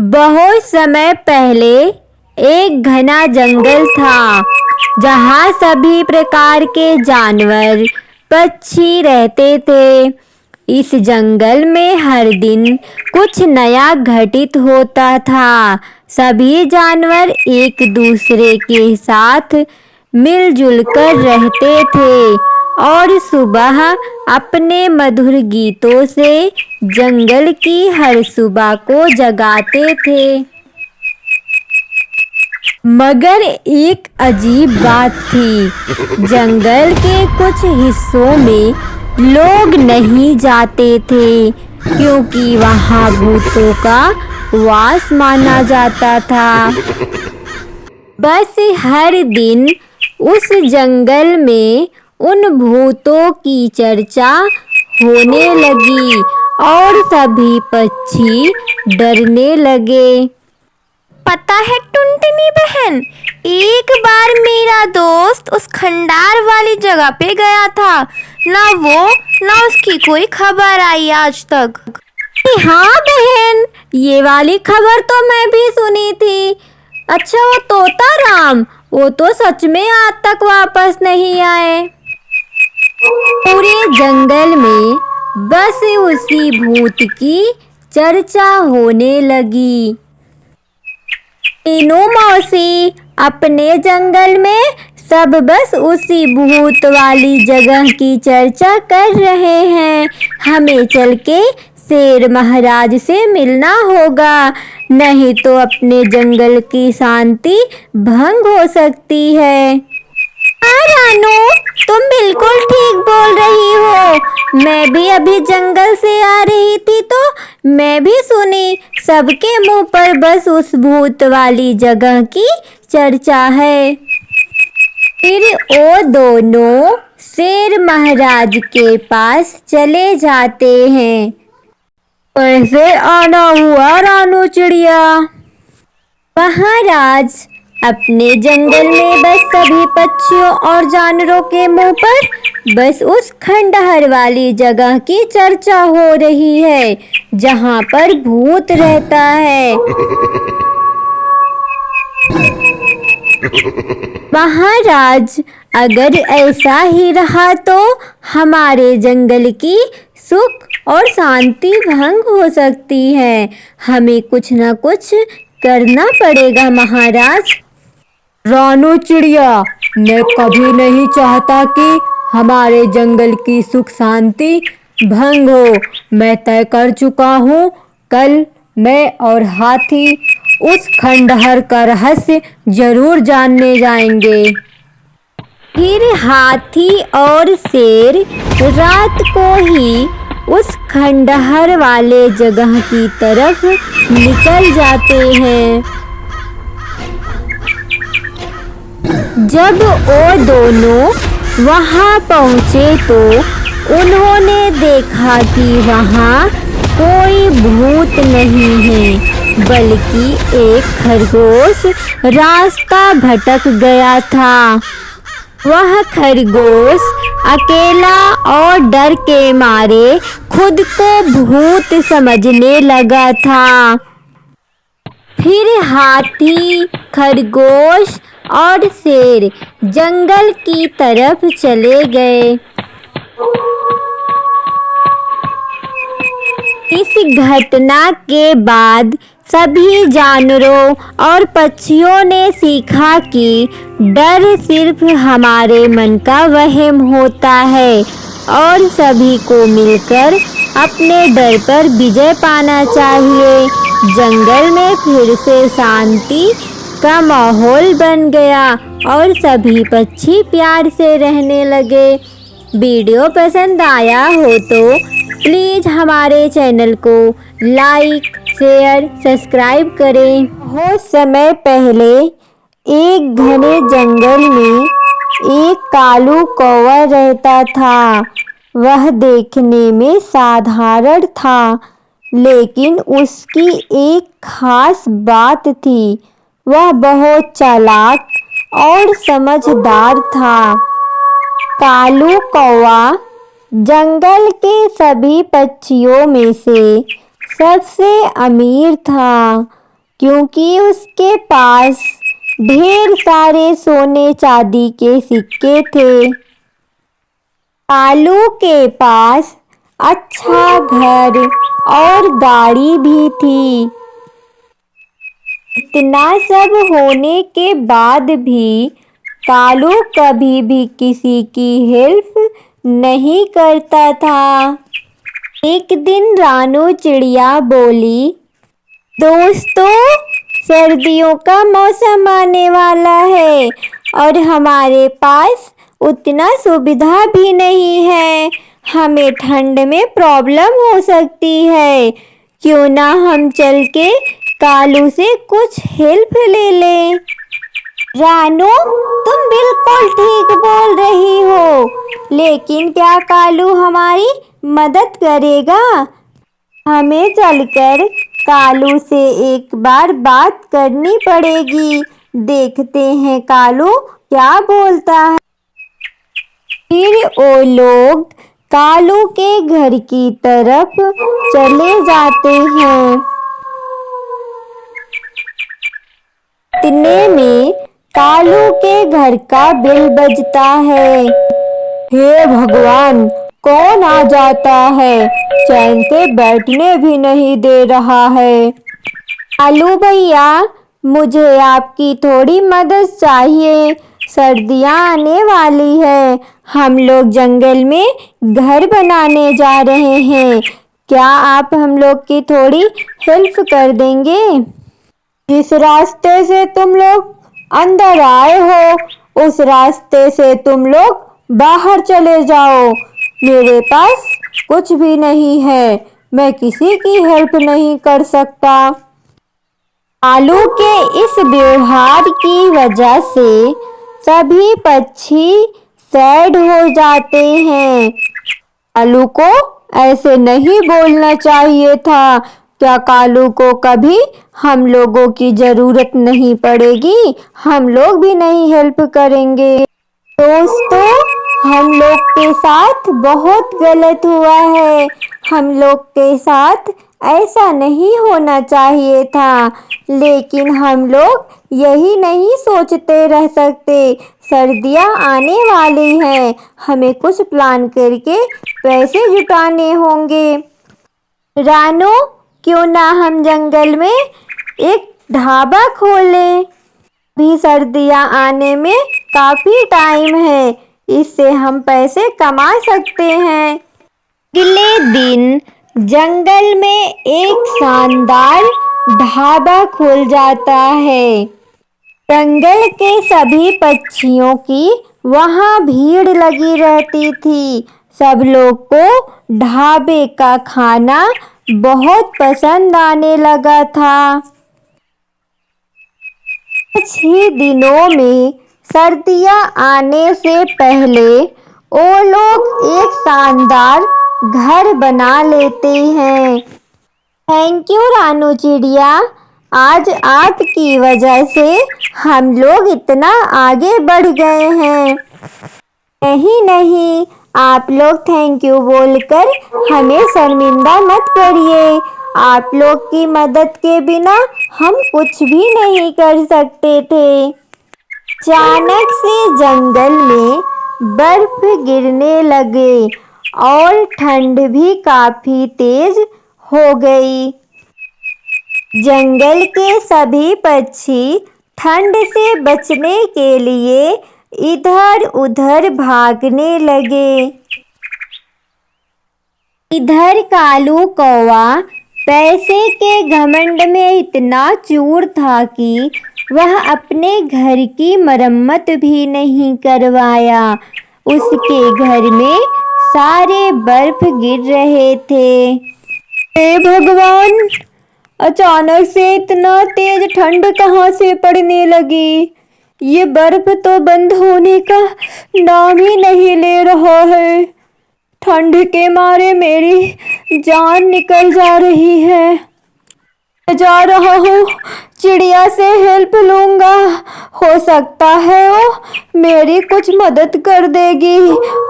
बहुत समय पहले एक घना जंगल था जहाँ सभी प्रकार के जानवर पक्षी रहते थे। इस जंगल में हर दिन कुछ नया घटित होता था। सभी जानवर एक दूसरे के साथ मिलजुल कर रहते थे और सुबह अपने मधुर गीतों से जंगल की हर सुबह को जगाते थे। मगर एक अजीब बात थी। जंगल के कुछ हिस्सों में लोग नहीं जाते थे क्योंकि वहां भूतों का वास माना जाता था। बस हर दिन उस जंगल में उन भूतों की चर्चा होने लगी और सभी पक्षी डरने लगे। पता है टुनटुनी बहन, एक बार मेरा दोस्त उस खंडार वाली जगह पे गया था। ना वो ना उसकी कोई खबर आई आज तक। हाँ बहन, ये वाली खबर तो मैं भी सुनी थी। अच्छा, वो तोता राम, वो तो सच में आज तक वापस नहीं आए। पूरे जंगल में बस उसी भूत की चर्चा होने लगी। मीनू मौसी, अपने जंगल में सब बस उसी भूत वाली जगह की चर्चा कर रहे हैं। हमें चल के शेर महाराज से मिलना होगा, नहीं तो अपने जंगल की शांति भंग हो सकती है। हाँ रानू, तुम बिल्कुल ठीक बोल रही हो। मैं भी अभी जंगल से आ रही थी तो मैं भी सुनी सबके मुंह पर बस उस भूत वाली जगह की चर्चा है। फिर वो दोनों शेर महाराज के पास चले जाते हैं। कैसे आना हुआ रानू चिड़िया? महाराज, अपने जंगल में बस सभी पक्षियों और जानवरों के मुंह पर बस उस खंडहर वाली जगह की चर्चा हो रही है जहां पर भूत रहता है। महाराज, अगर ऐसा ही रहा तो हमारे जंगल की सुख और शांति भंग हो सकती है। हमें कुछ न कुछ करना पड़ेगा महाराज। रानू चिड़िया, मैं कभी नहीं चाहता कि हमारे जंगल की सुख शांति भंग हो। मैं तय कर चुका हूँ, कल मैं और हाथी उस खंडहर का रहस्य जरूर जानने जाएंगे। फिर हाथी और शेर रात को ही उस खंडहर वाले जगह की तरफ निकल जाते हैं। जब वो दोनों वहां पहुंचे तो उन्होंने देखा कि वहां कोई भूत नहीं है, बल्कि एक खरगोश रास्ता भटक गया था। वह खरगोश अकेला और डर के मारे खुद को भूत समझने लगा था। फिर हाथी, खरगोश और शेर जंगल की तरफ चले गए। इस घटना के बाद सभी जानवरों और पक्षियों ने सीखा कि डर सिर्फ हमारे मन का वहम होता है और सभी को मिलकर अपने डर पर विजय पाना चाहिए। जंगल में फिर से शांति का माहौल बन गया और सभी पक्षी प्यार से रहने लगे। वीडियो पसंद आया हो तो प्लीज़ हमारे चैनल को लाइक, शेयर, सब्सक्राइब करें। बहुत समय पहले एक घने जंगल में एक कालू कौवा रहता था। वह देखने में साधारण था, लेकिन उसकी एक खास बात थी। वह बहुत चालाक और समझदार था। कालू कौवा जंगल के सभी पक्षियों में से सबसे अमीर था। क्योंकि उसके पास ढेर सारे सोने चांदी के सिक्के थे। कालू के पास अच्छा घर और गाड़ी भी थी। इतना सब होने के बाद भी कालू कभी भी किसी की हेल्प नहीं करता था। एक दिन रानू चिड़िया बोली, दोस्तों, सर्दियों का मौसम आने वाला है और हमारे पास उतना सुविधा भी नहीं है। हमें ठंड में प्रॉब्लम हो सकती है। क्यों ना हम चल के कालू से कुछ हेल्प ले लें। रानू, तुम बिल्कुल ठीक बोल रही हो, लेकिन क्या कालू हमारी मदद करेगा? हमें चलकर कालू से एक बार बात करनी पड़ेगी। देखते हैं कालू क्या बोलता है। फिर वो लोग कालू के घर की तरफ चले जाते हैं। इतने में कालू के घर का बेल बजता है। हे भगवान, कौन आ जाता है? चैन से बैठने भी नहीं दे रहा है। कालू भैया, मुझे आपकी थोड़ी मदद चाहिए। सर्दियाँ आने वाली है। हम लोग जंगल में घर बनाने जा रहे हैं। क्या आप हम लोग की थोड़ी हेल्प कर देंगे? जिस रास्ते से तुम लोग अंदर आए हो, उस रास्ते से तुम लोग बाहर चले जाओ। मेरे पास कुछ भी नहीं है। मैं किसी की हेल्प नहीं कर सकता। कालू के इस व्यवहार की वजह से सभी पक्षी सैड हो जाते हैं। कालू को ऐसे नहीं बोलना चाहिए था। क्या कालू को कभी हम लोगों की जरूरत नहीं पड़ेगी? हम लोग भी नहीं हेल्प करेंगे। दोस्तों, हम लोग के साथ बहुत गलत हुआ है। हम लोग के साथ ऐसा नहीं होना चाहिए था, लेकिन हम लोग यही नहीं सोचते रह सकते। सर्दियाँ आने वाली हैं, हमें कुछ प्लान करके पैसे जुटाने होंगे। रानू, क्यों ना हम जंगल में एक ढाबा खोलें? भी सर्दियाँ आने में काफ़ी टाइम है, इससे हम पैसे कमा सकते हैं। अगले दिन जंगल में एक शानदार ढाबा खुल जाता है। जंगल के सभी पक्षियों की वहाँ भीड़ लगी रहती थी। सब लोग को ढाबे का खाना बहुत पसंद आने लगा था। कुछ ही दिनों में सर्दियाँ आने से पहले वो लोग एक शानदार घर बना लेते हैं। थैंक यू रानू चिड़िया, आज आपकी वजह से हम लोग इतना आगे बढ़ गए हैं। नहीं, आप लोग थैंक यू बोलकर हमें शर्मिंदा मत करिए। आप लोग की मदद के बिना हम कुछ भी नहीं कर सकते थे। अचानक से जंगल में बर्फ गिरने लगे और ठंड भी काफी तेज हो गई। जंगल के सभी पक्षी ठंड से बचने के लिए इधर उधर भागने लगे। इधर कालू कौवा पैसे के घमंड में इतना चूर था कि वह अपने घर की मरम्मत भी नहीं करवाया। उसके घर में सारे बर्फ गिर रहे थे। हे भगवान, अचानक से इतना तेज ठंड कहाँ से पड़ने लगी? ये बर्फ तो बंद होने का नाम ही नहीं ले रहा है। ठंड के मारे मेरी जान निकल जा रही है। जा रहा हूँ, चिड़िया से हेल्प लूँगा। हो सकता है वो मेरी कुछ मदद कर देगी।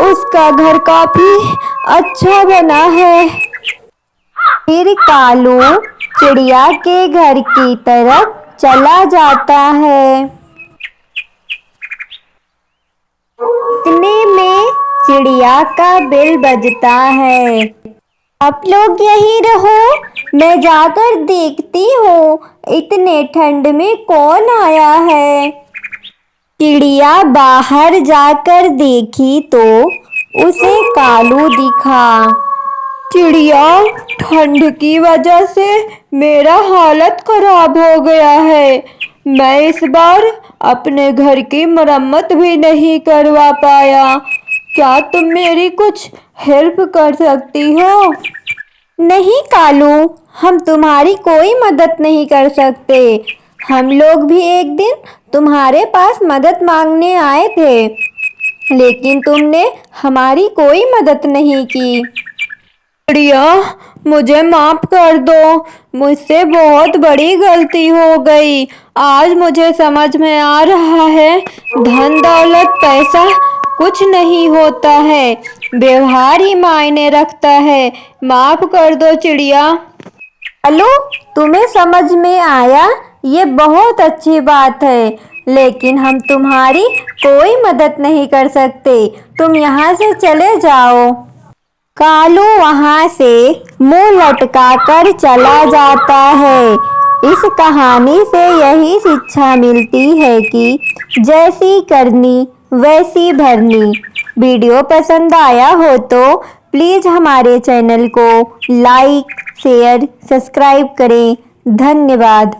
उसका घर काफी अच्छा बना है। फिर कालू चिड़िया के घर की तरफ चला जाता है। इतने में चिड़िया का बिल बजता है। आप लोग यहीं रहो, मैं जाकर देखती हूँ इतने ठंड में कौन आया है। चिड़िया बाहर जाकर देखी तो उसे कालू दिखा। चिड़िया, ठंड की वजह से मेरा हालत खराब हो गया है। मैं इस बार अपने घर की मरम्मत भी नहीं करवा पाया। क्या तुम मेरी कुछ हेल्प कर सकती हो? नहीं कालू, हम तुम्हारी कोई मदद नहीं कर सकते। हम लोग भी एक दिन तुम्हारे पास मदद मांगने आए थे, लेकिन तुमने हमारी कोई मदद नहीं की। चिड़िया, मुझे माफ कर दो, मुझसे बहुत बड़ी गलती हो गई। आज मुझे समझ में आ रहा है, धन दौलत पैसा कुछ नहीं होता है, व्यवहार ही मायने रखता है। माफ कर दो चिड़िया। हेलो, तुम्हें समझ में आया, ये बहुत अच्छी बात है, लेकिन हम तुम्हारी कोई मदद नहीं कर सकते। तुम यहाँ से चले जाओ। कालू वहाँ से मुंह लटका कर चला जाता है। इस कहानी से यही शिक्षा मिलती है कि जैसी करनी वैसी भरनी। वीडियो पसंद आया हो तो प्लीज़ हमारे चैनल को लाइक, शेयर, सब्सक्राइब करें। धन्यवाद।